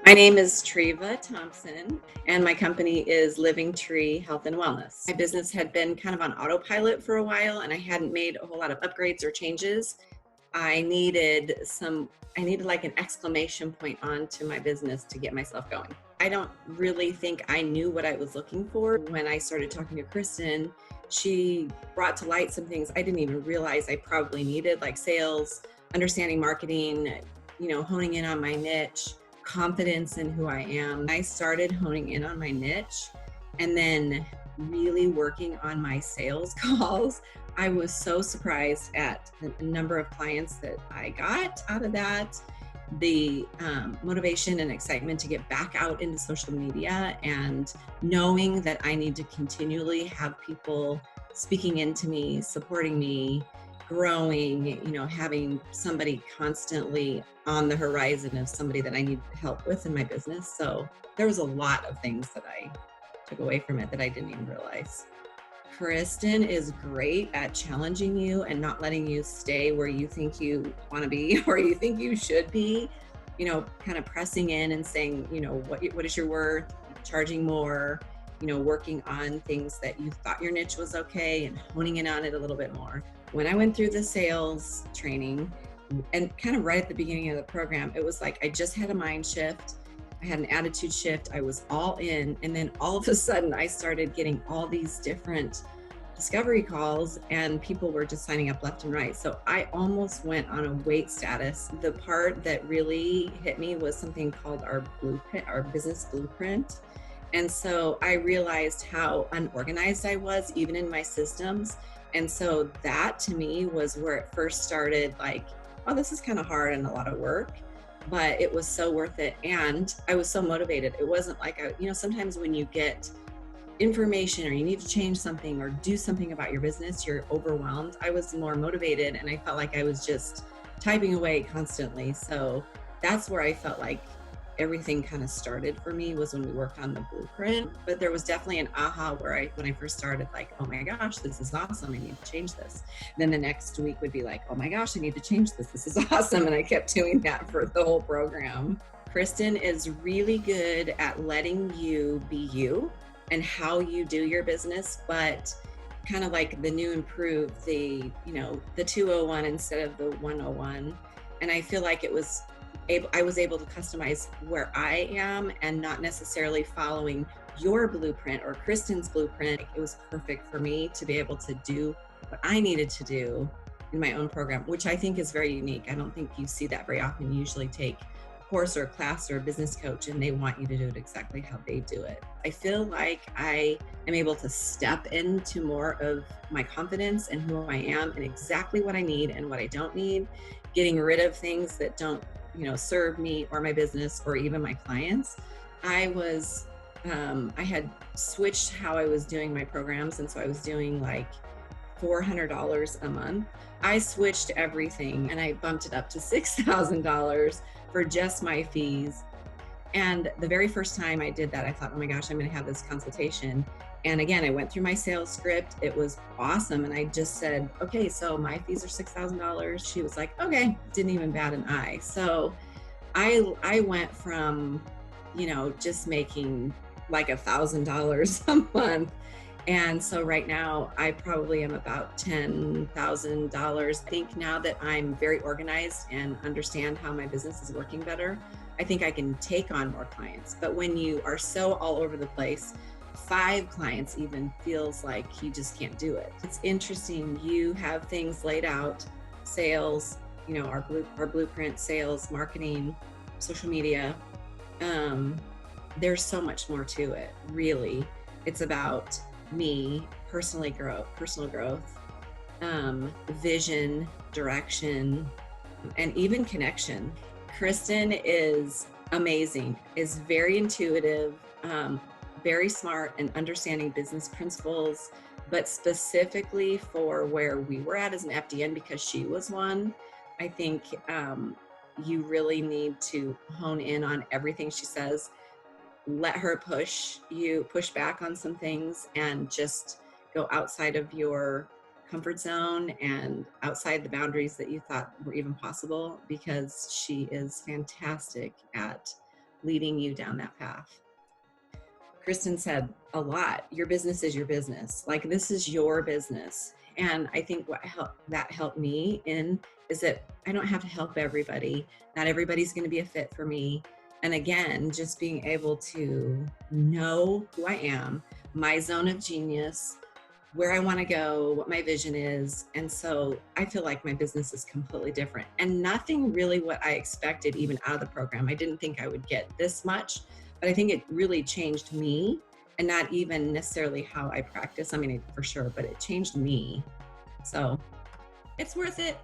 My name is Treva Thompson, and my company is Living Tree Health and Wellness. My business had been kind of on autopilot for a while, and I hadn't made a whole lot of upgrades or changes. I needed like an exclamation point onto my business to get myself going. I don't really think I knew what I was looking for when I started talking to Kristen. She brought to light some things I didn't even realize I probably needed, like sales, understanding marketing, honing in on my niche, confidence in who I am. I started honing in on my niche and then really working on my sales calls. I was so surprised at the number of clients that I got out of that, the motivation and excitement to get back out into social media, and knowing that I need to continually have people speaking into me, supporting me, growing, having somebody constantly on the horizon of somebody that I need help with in my business. So there was a lot of things that I took away from it that I didn't even realize. Kristen is great at challenging you and not letting you stay where you think you want to be or you think you should be, kind of pressing in and saying, what is your worth, charging more, working on things that you thought your niche was okay and honing in on it a little bit more. When I went through the sales training and kind of right at the beginning of the program, it was like I just had a mind shift. I had an attitude shift. I was all in. And then all of a sudden, I started getting all these different discovery calls, and people were just signing up left and right. So I almost went on a wait status. The part that really hit me was something called our blueprint, our business blueprint. And so I realized how unorganized I was, even in my systems. And so that to me was where it first started, like, oh, this is kind of hard and a lot of work, but it was so worth it. And I was so motivated. It wasn't like, sometimes when you get information or you need to change something or do something about your business, you're overwhelmed. I was more motivated and I felt like I was just typing away constantly. So that's where I felt like everything kind of started for me, was when we worked on the blueprint. But there was definitely an aha where when I first started, like, oh my gosh, this is awesome, I need to change this. And then the next week would be like, oh my gosh, I need to change this is awesome. And I kept doing that for the whole program. Kristen is really good at letting you be you and how you do your business, but kind of like the new improved, the 201 instead of the 101. And I feel like I was able to customize where I am and not necessarily following your blueprint or Kristen's blueprint. It was perfect for me to be able to do what I needed to do in my own program, which I think is very unique. I don't think you see that very often. You usually take a course or a class or a business coach and they want you to do it exactly how they do it. I feel like I am able to step into more of my confidence and who I am and exactly what I need and what I don't need, getting rid of things that don't serve me or my business or even my clients. I had switched how I was doing my programs. And so I was doing like $400 a month. I switched everything and I bumped it up to $6,000 for just my fees. And the very first time I did that, I thought, oh my gosh, I'm going to have this consultation. And again, I went through my sales script. It was awesome. And I just said, okay, so my fees are $6,000. She was like, okay, didn't even bat an eye. So I went from, just making like $1,000 a month. And so right now I probably am about $10,000. I think now that I'm very organized and understand how my business is working better, I think I can take on more clients. But when you are so all over the place, 5 clients even feels like you just can't do it. It's interesting. You have things laid out, sales, our blueprint, sales, marketing, social media. There's so much more to it, really. It's about me, personal growth, vision, direction, and even connection. Kristen is amazing, is very intuitive, very smart and understanding business principles, but specifically for where we were at as an FDN, because she was one, I think you really need to hone in on everything she says. Let her push back on some things and just go outside of your comfort zone and outside the boundaries that you thought were even possible, because she is fantastic at leading you down that path. Kristen said a lot, your business is your business. Like, this is your business. And I think what helped me in is that I don't have to help everybody. Not everybody's going to be a fit for me. And again, just being able to know who I am, my zone of genius, where I want to go, what my vision is. And so I feel like my business is completely different and nothing really what I expected even out of the program. I didn't think I would get this much, but I think it really changed me, and not even necessarily how I practice. I mean, for sure, but it changed me. So it's worth it.